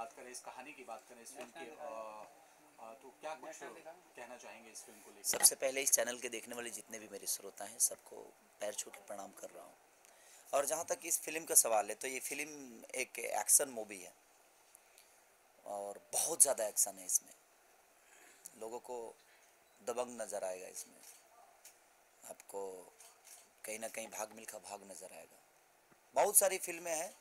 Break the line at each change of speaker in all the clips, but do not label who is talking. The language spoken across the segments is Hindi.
बात करें, इस कहानी की बात करें, इस फिल्म की, तो क्या कुछ कहना चाहेंगे इस फिल्म को लेकर?
सबसे पहले इस चैनल के देखने वाले जितने भी मेरे श्रोता हैं सबको पैर छू के प्रणाम कर रहा हूँ। और जहाँ तक इस फिल्म का सवाल है तो ये फिल्म एक एक्शन मूवी है और बहुत ज़्यादा एक्शन है इसमें। लोगों को दबंग नज़र आएगा इसमें, आपको कहीं ना कहीं भाग मिल्खा भाग नज़र आएगा। बहुत सारी फिल्में हैं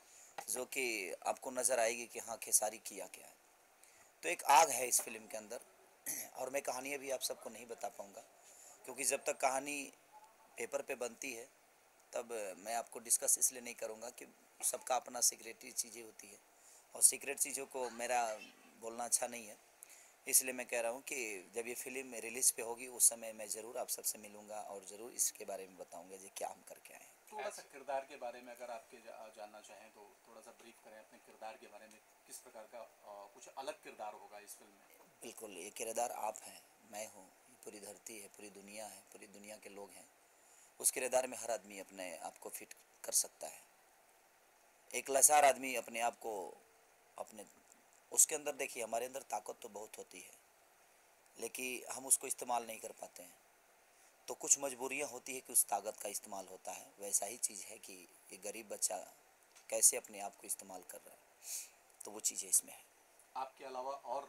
जो कि आपको नज़र आएगी कि हाँ खेसारी किया क्या है। तो एक आग है इस फिल्म के अंदर और मैं कहानी अभी आप सबको नहीं बता पाऊँगा क्योंकि जब तक कहानी पेपर पे बनती है तब मैं आपको डिस्कस इसलिए नहीं करूँगा कि सबका अपना सीक्रेटरी चीज़ें होती है और सीक्रेट चीज़ों को मेरा बोलना अच्छा नहीं है। इसलिए मैं कह रहा हूँ कि जब ये फिल्म रिलीज़ पे होगी उस समय मैं ज़रूर आप सबसे मिलूँगा और ज़रूर इसके बारे में बताऊँगा जी क्या हम करके आए हैं।
थोड़ा सा किरदार के बारे में अगर आपके जानना चाहें तो थोड़ा सा ब्रीफ करें अपने किरदार के बारे में, किस प्रकार का कुछ अलग किरदार होगा इस फिल्म में?
बिल्कुल, ये किरदार आप हैं, मैं हूँ, ये पूरी धरती है, पूरी दुनिया है, पूरी दुनिया के लोग हैं। उस किरदार में हर आदमी अपने आप को फिट कर सकता है। एक लाचार आदमी अपने आप को अपने उसके अंदर देखिए हमारे अंदर ताकत तो बहुत होती है लेकिन हम उसको इस्तेमाल नहीं कर पाते हैं। तो कुछ मजबूरियां होती है कि उस ताकत का इस्तेमाल होता है। वैसा ही चीज़ है कि ये गरीब बच्चा कैसे अपने आप को इस्तेमाल कर रहा है, तो वो चीज़ें इसमें है।
आपके अलावा और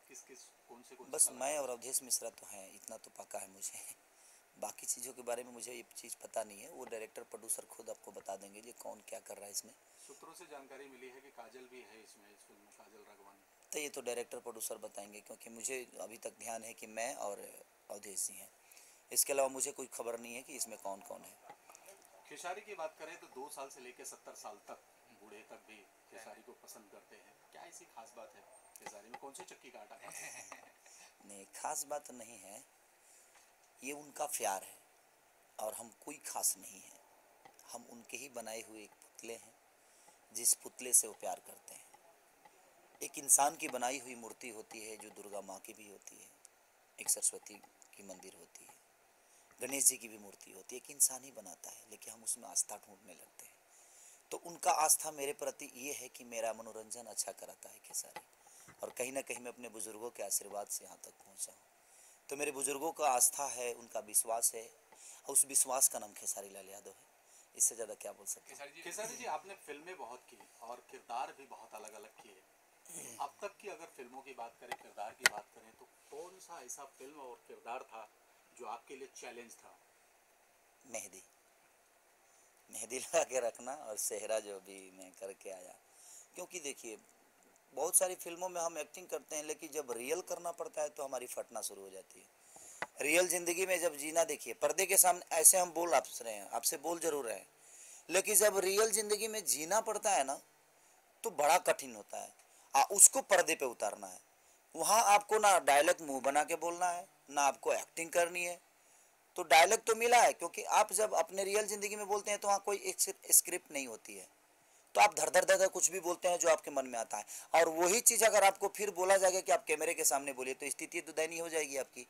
किस किस कौन से
बस मैं
कलाकार?
और अवधेश मिश्रा तो हैं, इतना तो पक्का है मुझे। बाकी चीज़ों के बारे में मुझे ये चीज़ पता नहीं है, वो डायरेक्टर प्रोड्यूसर खुद आपको बता देंगे ये कौन क्या कर रहा है इसमें।
सूत्रों से जानकारी मिली है कि काजल भी है इसमें, इस फिल्म में काजल राघवानी।
तो ये तो डायरेक्टर प्रोड्यूसर बताएंगे क्योंकि मुझे अभी तक ध्यान है कि मैं और अवधेश जी हैं। इसके अलावा मुझे कोई खबर नहीं है कि इसमें कौन कौन है।
खेसारी की बात करें तो 2 साल से लेकर 70 साल तक बूढ़े तक भी खेसारी को पसंद करते हैं। क्या ऐसी खास बात है खेसारी में? कौन से चक्की का आटा खाते हैं?
नहीं, खास बात नहीं है, ये उनका प्यार है और हम कोई खास नहीं है। हम उनके ही बनाए हुए एक पुतले हैं जिस पुतले से वो प्यार करते हैं। एक इंसान की बनाई हुई मूर्ति होती है जो दुर्गा माँ की भी होती है, एक सरस्वती की मंदिर होती है, गणेश जी की भी मूर्ति होती है। एक इंसान ही बनाता है लेकिन हम उसमें आस्था ढूंढने लगते हैं। तो उनका आस्था मेरे प्रति ये है कि मेरा मनोरंजन अच्छा कराता है खेसारी, और कहीं ना कहीं मैं अपने बुजुर्गों के आशीर्वाद से यहाँ तक पहुँचा हूँ। तो मेरे बुजुर्गों का आस्था है, उनका विश्वास है और उस विश्वास का नाम खेसारी लाल यादव है। इससे ज़्यादा क्या बोल सकते हैं।
खेसारी जी, आपने फिल्में बहुत की और किरदार भी बहुत अलग अलग किए। तो अब तक की अगर फिल्मों की बात करें, किरदार की बात करें, तो कौन सा ऐसा फिल्म और किरदार था जो आपके लिए चैलेंज था?
मेहंदी, मेहंदी लगा के रखना और सेहरा जो भी मैं करके आया। क्योंकि देखिए बहुत सारी फिल्मों में हम एक्टिंग करते हैं लेकिन जब रियल करना पड़ता है तो हमारी फटना शुरू हो जाती है। रियल ज़िंदगी में जब जीना, देखिए पर्दे के सामने ऐसे हम बोल आप रहे हैं, आपसे बोल जरूर रहे हैं, लेकिन जब रियल ज़िंदगी में जीना पड़ता है ना तो बड़ा कठिन होता है। उसको पर्दे पे उतारना है। वहाँ आपको ना डायलॉग मुंह बना के बोलना है, ना आपको एक्टिंग करनी है। तो डायलॉग तो मिला है क्योंकि आप जब अपने रियल ज़िंदगी में बोलते हैं तो वहाँ कोई एक स्क्रिप्ट नहीं होती है, तो आप धर धर धर कुछ भी बोलते हैं जो आपके मन में आता है। और वही चीज़ अगर आपको फिर बोला जाएगा कि आप कैमरे के सामने बोलिए तो स्थिति तो दयनीय हो जाएगी आपकी।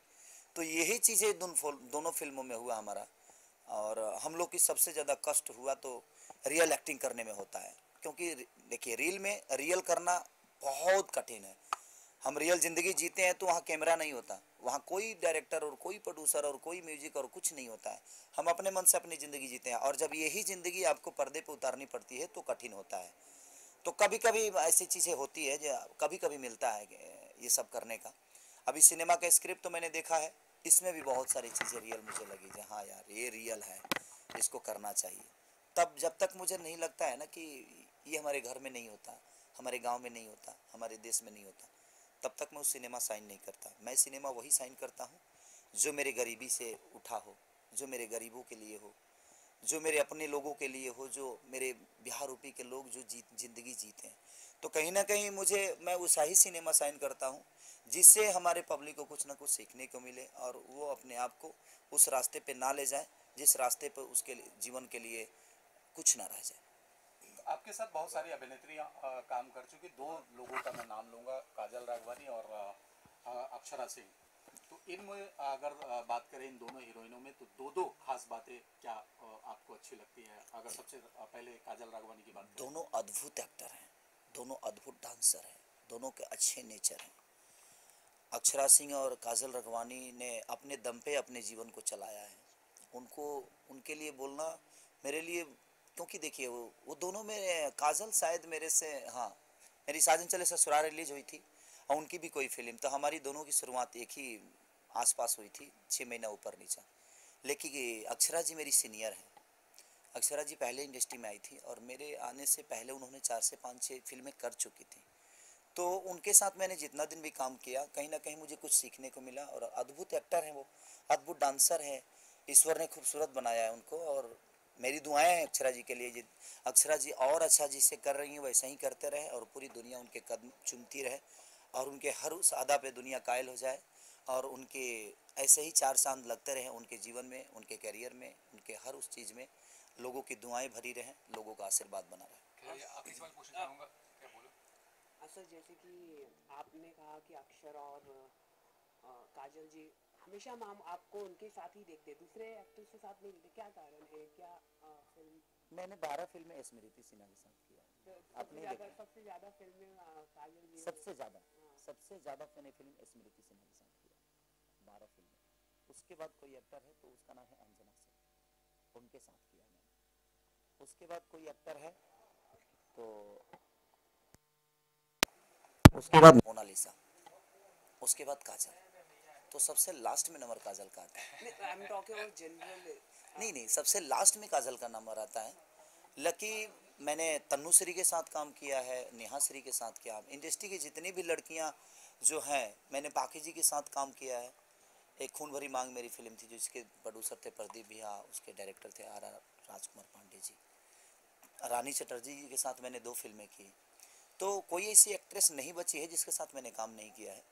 तो यही चीज़ें दोनों फिल्मों में हुआ हमारा। और हम लोग की सबसे ज़्यादा कष्ट हुआ तो रियल एक्टिंग करने में होता है, क्योंकि देखिए रील में रियल करना बहुत कठिन है। हम रियल ज़िंदगी जीते हैं तो वहाँ कैमरा नहीं होता, वहाँ कोई डायरेक्टर और कोई प्रोड्यूसर और कोई म्यूजिक और कुछ नहीं होता है। हम अपने मन से अपनी ज़िंदगी जीते हैं और जब यही ज़िंदगी आपको पर्दे पे उतारनी पड़ती है तो कठिन होता है। तो कभी कभी ऐसी चीज़ें होती है जो कभी कभी मिलता है ये सब करने का। अभी सिनेमा का स्क्रिप्ट तो मैंने देखा है, इसमें भी बहुत सारी चीज़ें रियल मुझे लगी कि हाँ यार ये रियल है, इसको करना चाहिए। तब जब तक मुझे नहीं लगता है ना कि ये हमारे घर में नहीं होता, हमारे गांव में नहीं होता, हमारे देश में नहीं होता, तब तक मैं उस सिनेमा साइन नहीं करता। मैं सिनेमा वही साइन करता हूँ जो मेरे गरीबी से उठा हो, जो मेरे गरीबों के लिए हो, जो मेरे अपने लोगों के लिए हो, जो मेरे बिहार यूपी के लोग जो ज़िंदगी जीते हैं। तो कहीं ना कहीं मैं वैसा ही सिनेमा साइन करता हूँ जिससे हमारे पब्लिक को कुछ ना कुछ सीखने को मिले और वो अपने आप को उस रास्ते पे ना ले जाए जिस रास्ते पर उसके जीवन के लिए कुछ ना रह जाए।
आपके साथ बहुत सारी अभिनेत्रियां काम कर चुकी। 2 लोगों का मैं नाम लूँगा, काजल राघवानी और अक्षरा सिंह। तो इनमें अगर बात करें इन दोनों हीरोइनों में, तो दो खास बातें क्या आपको अच्छी लगती है? अगर सबसे पहले काजल राघवानी की बात करें।
दोनों अद्भुत एक्टर हैं, दोनों अद्भुत डांसर हैं, दोनों के अच्छे नेचर हैं। अक्षरा सिंह और काजल राघवानी ने अपने दम पे अपने जीवन को चलाया है। उनको उनके लिए बोलना मेरे लिए, क्योंकि देखिए वो दोनों में, काजल शायद मेरे से, हाँ, मेरी साजन चले ससुराल रिलीज हुई थी और उनकी भी कोई फिल्म, तो हमारी दोनों की शुरुआत एक ही आसपास हुई थी, 6 महीना ऊपर नीचा। लेकिन अक्षरा जी मेरी सीनियर हैं। अक्षरा जी पहले इंडस्ट्री में आई थी और मेरे आने से पहले उन्होंने 4 से 5-6 फिल्में कर चुकी थी। तो उनके साथ मैंने जितना दिन भी काम किया, कहीं ना कहीं मुझे कुछ सीखने को मिला। और अद्भुत एक्टर हैं वो, अद्भुत डांसर हैं, ईश्वर ने खूबसूरत बनाया है उनको। और मेरी दुआएं हैं अक्षरा जी के लिए, अक्षरा जी और अच्छा जिससे कर रही हैं वैसा ही करते रहे और पूरी दुनिया उनके कदम चूमती रहे और उनके हर उस अदा पे दुनिया कायल हो जाए और उनके ऐसे ही 4 चांद लगते रहे उनके जीवन में, उनके करियर में, उनके हर उस चीज़ में लोगों की दुआएं भरी रहें, लोगों का आशीर्वाद बना रहे।
आखिरी सवाल पूछना चाहूँगा, क्या बोलो?
सर जैसे कि आपने कहा कि अक्षर और काजल जी हमेशा हम आपको उनके साथ ही देखते, दूसरे एक्टर्स के साथ नहीं देखते, क्या कारण है? क्या फिल्म
मैंने 12 फिल्में स्मृति सिन्हा के साथ किया है। आपने देखा?
सबसे ज्यादा फिल्में काजल जी
सबसे ज़्यादा मैंने फिल्म स्मृति सिन्हा के साथ किया, 12 फिल्में। उसके बाद कोई एक्टर है तो उसका नाम है अंजना सिंह, उनके साथ किया मैंने। उसके बाद कोई एक्टर है तो उसके बाद मोनालिसा, उसके बाद काजल, तो सबसे लास्ट में नंबर काजल का आता है।
I am talking about general.
नहीं, सबसे लास्ट में काजल का नंबर आता है। लकी मैंने तन्नू श्री के साथ काम किया है, नेहा श्री के साथ किया। इंडस्ट्री की जितनी भी लड़कियां जो हैं, मैंने पाकी जी के साथ काम किया है। एक खून भरी मांग मेरी फिल्म थी जिसके प्रोड्यूसर थे प्रदीप भैया, उसके डायरेक्टर थे आर राजकुमार पांडे जी। रानी चटर्जी जी के साथ मैंने 2 फिल्में की। तो कोई ऐसी एक्ट्रेस नहीं बची है जिसके साथ मैंने काम नहीं किया है।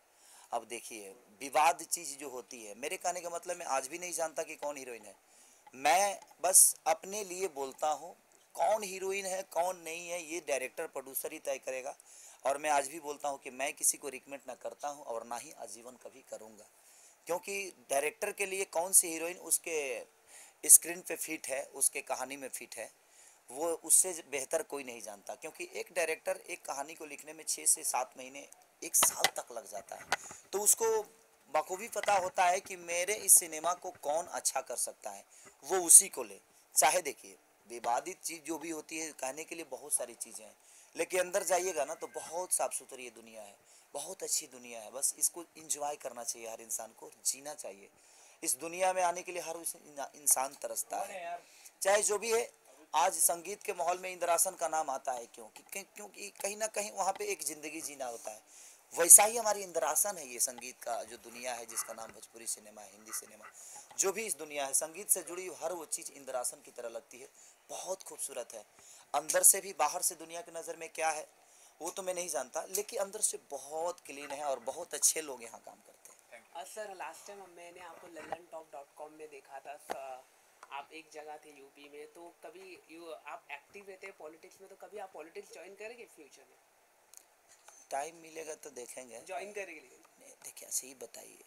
अब देखिए, विवाद चीज़ जो होती है, मेरे कहने का मतलब मैं आज भी नहीं जानता कि कौन हीरोइन है। मैं बस अपने लिए बोलता हूँ, कौन हीरोइन है कौन नहीं है ये डायरेक्टर प्रोड्यूसर ही तय करेगा। और मैं आज भी बोलता हूँ कि मैं किसी को रिकमेंड ना करता हूँ और ना ही आजीवन कभी करूँगा, क्योंकि डायरेक्टर के लिए कौन सी हीरोइन उसके स्क्रीन पे फिट है, उसके कहानी में फिट है, वो उससे बेहतर कोई नहीं जानता। क्योंकि एक डायरेक्टर एक कहानी को लिखने में 6 से 7 महीने, 1 साल तक लग जाता है, तो उसको बखूबी पता होता है कि मेरे इस सिनेमा को कौन अच्छा कर सकता है, वो उसी को ले। चाहे देखिए, विवादित चीज़ जो भी होती है, कहने के लिए बहुत सारी चीज़ें हैं, लेकिन अंदर जाइएगा ना तो बहुत साफ सुथरी ये दुनिया है, बहुत अच्छी दुनिया है। बस इसको इंजॉय करना चाहिए, हर इंसान को जीना चाहिए। इस दुनिया में आने के लिए हर इंसान तरसता है, चाहे जो भी है। आज संगीत के माहौल में इंद्रासन का नाम आता है, क्योंकि कहीं ना कहीं वहाँ पे एक ज़िंदगी जीना होता है। वैसा ही हमारी इंद्रासन है ये संगीत का जो दुनिया है, जिसका नाम भोजपुरी सिनेमा है, हिंदी सिनेमा, जो भी इस दुनिया है, संगीत से जुड़ी हर वो चीज़ इंद्रासन की तरह लगती है, बहुत खूबसूरत है। अंदर से भी, बाहर से दुनिया की नज़र में क्या है वो तो मैं नहीं जानता, लेकिन अंदर से बहुत क्लीन है और बहुत अच्छे लोग यहाँ काम करते हैं।
सर लास्ट टाइम मैंने आपको londontalk.com में देखा था। आप एक जगह थे यूपी में, तो कभी आप एक्टिव रहते हैं पॉलिटिक्स में, तो कभी आप पॉलिटिक्स ज्वाइन करेंगे फ्यूचर में?
टाइम मिलेगा तो देखेंगे,
ज्वाइन करेंगे?
देखिए ऐसे ही बताइए,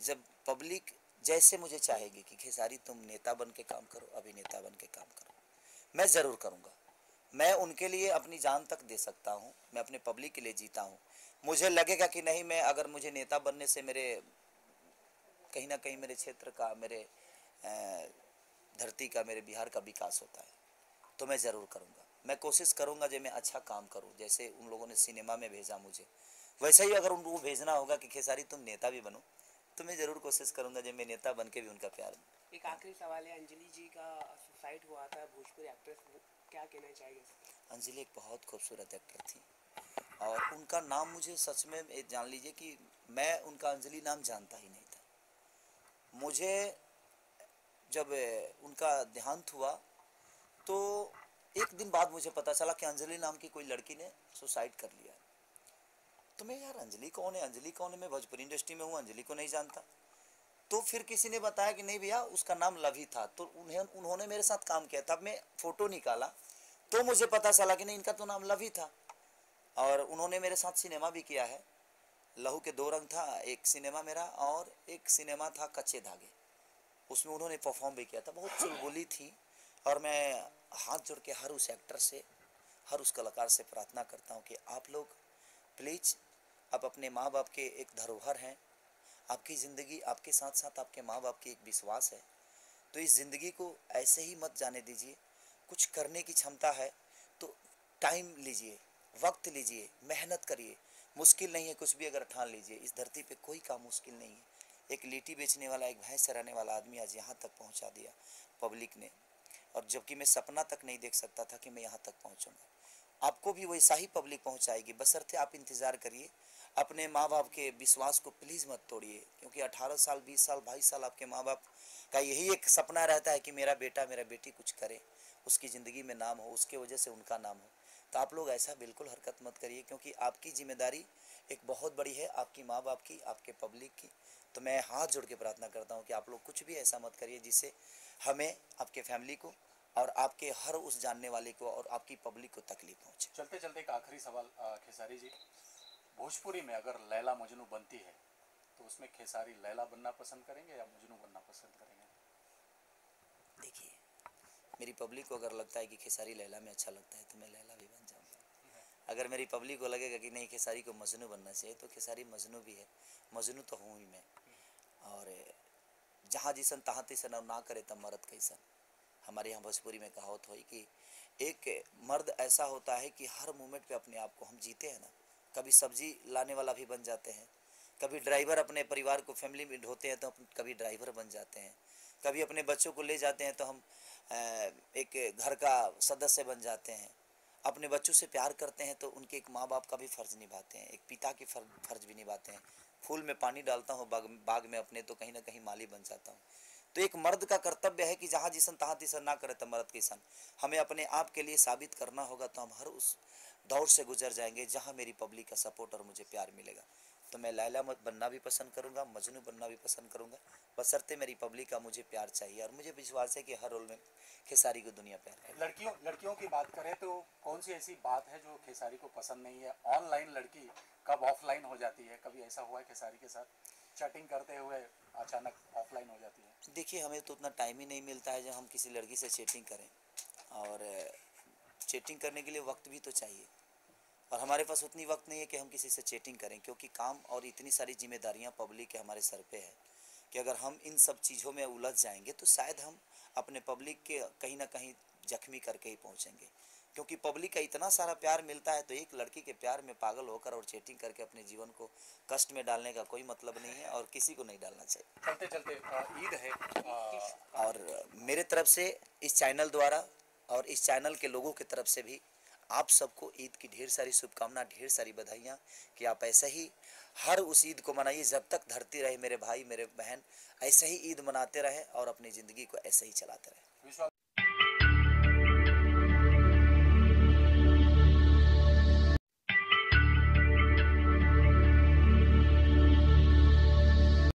जब पब्लिक जैसे मुझे चाहेगी कि खेसारी तुम नेता बन के काम करो, अभिनेता बन के काम करो, मैं ज़रूर करूँगा। मैं उनके लिए अपनी जान तक दे सकता हूँ, मैं अपने पब्लिक के लिए जीता हूँ। मुझे लगेगा कि नहीं, मैं अगर मुझे नेता बनने से मेरे कहीं ना कहीं मेरे क्षेत्र का, मेरे धरती का, मेरे बिहार का विकास होता है, तो मैं ज़रूर करूँगा। मैं कोशिश करूँगा जो मैं अच्छा काम करूँ, जैसे उन लोगों ने सिनेमा में भेजा मुझे, वैसे ही अगर उनको भेजना होगा कि खेसारी तुम नेता भी बनो, तो मैं ज़रूर कोशिश करूँगा जब मैं नेता बन के भी उनका प्यार।
एक आखिरी सवाल है, अंजलि जी का सुसाइड हुआ था, भोजपुरी एक्ट्रेस, क्या कहना चाहिए?
अंजलि एक बहुत खूबसूरत एक्टर थी और उनका नाम मुझे सच में जान लीजिए कि मैं उनका अंजलि नाम जानता ही नहीं था। मुझे जब उनका देहांत हुआ तो एक दिन बाद मुझे पता चला कि अंजलि नाम की कोई लड़की ने सुसाइड कर लिया। तो मैं, यार अंजलि कौन है, अंजलि कौन है, मैं भोजपुरी इंडस्ट्री में हूँ, अंजलि को नहीं जानता। तो फिर किसी ने बताया कि नहीं भैया उसका नाम लवी था, तो उन्होंने मेरे साथ काम किया। तब मैं फ़ोटो निकाला तो मुझे पता चला कि नहीं, इनका तो नाम लवी था। और उन्होंने मेरे साथ सिनेमा भी किया है, लहू के 2 रंग था एक सिनेमा मेरा, और एक सिनेमा था कच्चे धागे, उसमें उन्होंने परफॉर्म भी किया था। बहुत चुलबुली थी और मैं हाथ जोड़ के हर उस एक्टर से, हर उस कलाकार से प्रार्थना करता हूँ कि आप लोग प्लीज़ आप अपने माँ बाप के एक धरोहर हैं, आपकी ज़िंदगी आपके साथ साथ आपके माँ बाप की एक विश्वास है, तो इस ज़िंदगी को ऐसे ही मत जाने दीजिए। कुछ करने की क्षमता है तो टाइम लीजिए, वक्त लीजिए, मेहनत करिए। मुश्किल नहीं है, कुछ भी अगर ठान लीजिए। इस धरती पे कोई काम मुश्किल नहीं है। एक लीटी बेचने वाला, एक भैंस चराने वाला आदमी आज यहाँ तक पहुँचा दिया पब्लिक ने, और जबकि मैं सपना तक नहीं देख सकता था कि मैं यहाँ तक पहुँचूँगा। आपको भी वैसा ही पब्लिक पहुँचाएगी, बशर्ते आप इंतज़ार करिए। अपने माँ बाप के विश्वास को प्लीज़ मत तोड़िए, क्योंकि 18 साल 20 साल 22 साल आपके माँ बाप का यही एक सपना रहता है कि मेरा बेटा मेरा बेटी कुछ करे, उसकी ज़िंदगी में नाम हो, उसके वजह से उनका नाम हो। तो आप लोग ऐसा बिल्कुल हरकत मत करिए, क्योंकि आपकी जिम्मेदारी एक बहुत बड़ी है, आपकी माँ बाप की, आपके पब्लिक की। तो मैं हाथ जोड़ के प्रार्थना करता हूँ कि आप लोग कुछ भी ऐसा मत करिए जिससे हमें, आपके फैमिली को और आपके हर उस जानने वाले को और आपकी पब्लिक को तकलीफ पहुँचे।
चलते चलते एक आखिरी सवाल खेसारी जी, भोजपुरी में अगर लैला मजनू बनती है तो उसमें खेसारी लैला बनना पसंद करेंगे या मजनू बनना पसंद करेंगे?
देखिए, मेरी पब्लिक को अगर लगता है कि खेसारी लैला में अच्छा लगता है तो मैं लैला भी बन जाऊँगा। अगर मेरी पब्लिक को लगेगा कि नहीं खेसारी को मजनू बनना चाहिए तो खेसारी मजनू भी है, मजनू तो हूँ ही मैं। और जहाँ जिसन तहाँ तिसन और ना करे तब मर्द कैसन। हमारे यहाँ भोजपुरी में कहावत हुई कि एक मर्द ऐसा होता है कि हर मोमेंट पे अपने आप को हम जीते हैं ना, कभी सब्जी लाने वाला भी बन जाते हैं, कभी ड्राइवर अपने परिवार को फैमिली में ढोते हैं तो हम कभी ड्राइवर बन जाते हैं, कभी अपने बच्चों को ले जाते हैं तो हम एक घर का सदस्य बन जाते हैं, अपने बच्चों से प्यार करते हैं तो उनके एक माँ बाप का भी फ़र्ज़ निभाते हैं, एक पिता की फ़र्ज़ भी निभाते हैं। फूल में पानी डालता हूँ बाग में अपने तो कहीं ना कहीं माली बन जाता हूँ। तो एक मर्द का कर्तव्य है कि जहाँ जिसन तहाँ तिसन ना करे तो मर्द किसन। हमें अपने आप के लिए साबित करना होगा तो हम हर उस दौर से गुजर जाएंगे जहाँ मेरी पब्लिक का सपोर्ट और मुझे प्यार मिलेगा। तो मैं लैला मत बनना भी पसंद करूँगा, मजनू बनना भी पसंद करूँगा, बशर्ते मेरी पब्लिक का मुझे प्यार चाहिए। और मुझे विश्वास है कि हर रोल में खेसारी को दुनिया प्यार करेगी।
लड़कियों की बात करें तो कौन सी ऐसी बात है जो खेसारी को पसंद नहीं है? ऑनलाइन लड़की कब ऑफलाइन हो जाती है? कभी ऐसा हुआ है खेसारी के साथ, चैटिंग करते हुए अचानक ऑफलाइन हो जाती है?
देखिए, हमें तो उतना टाइम ही नहीं मिलता है जब हम किसी लड़की से चैटिंग करें, और चैटिंग करने के लिए वक्त भी तो चाहिए, और हमारे पास उतनी वक्त नहीं है कि हम किसी से चैटिंग करें, क्योंकि काम और इतनी सारी जिम्मेदारियां पब्लिक के हमारे सर पे है कि अगर हम इन सब चीज़ों में उलझ जाएंगे तो शायद हम अपने पब्लिक के कहीं ना कहीं जख्मी करके ही पहुंचेंगे। क्योंकि पब्लिक का इतना सारा प्यार मिलता है तो एक लड़की के प्यार में पागल होकर और चैटिंग करके अपने जीवन को कष्ट में डालने का कोई मतलब नहीं है और किसी को नहीं डालना चाहिए।
चलते चलते ईद है,
और मेरे तरफ से इस चैनल द्वारा और इस चैनल के लोगों की तरफ से भी आप सबको ईद की ढेर सारी शुभकामना, ढेर सारी बधाइयाँ कि आप ऐसे ही हर उस ईद को मनाइए जब तक धरती रहे। मेरे भाई मेरे बहन ऐसे ही ईद मनाते रहे और अपनी ज़िंदगी को ऐसे ही चलाते रहे।
विश्वास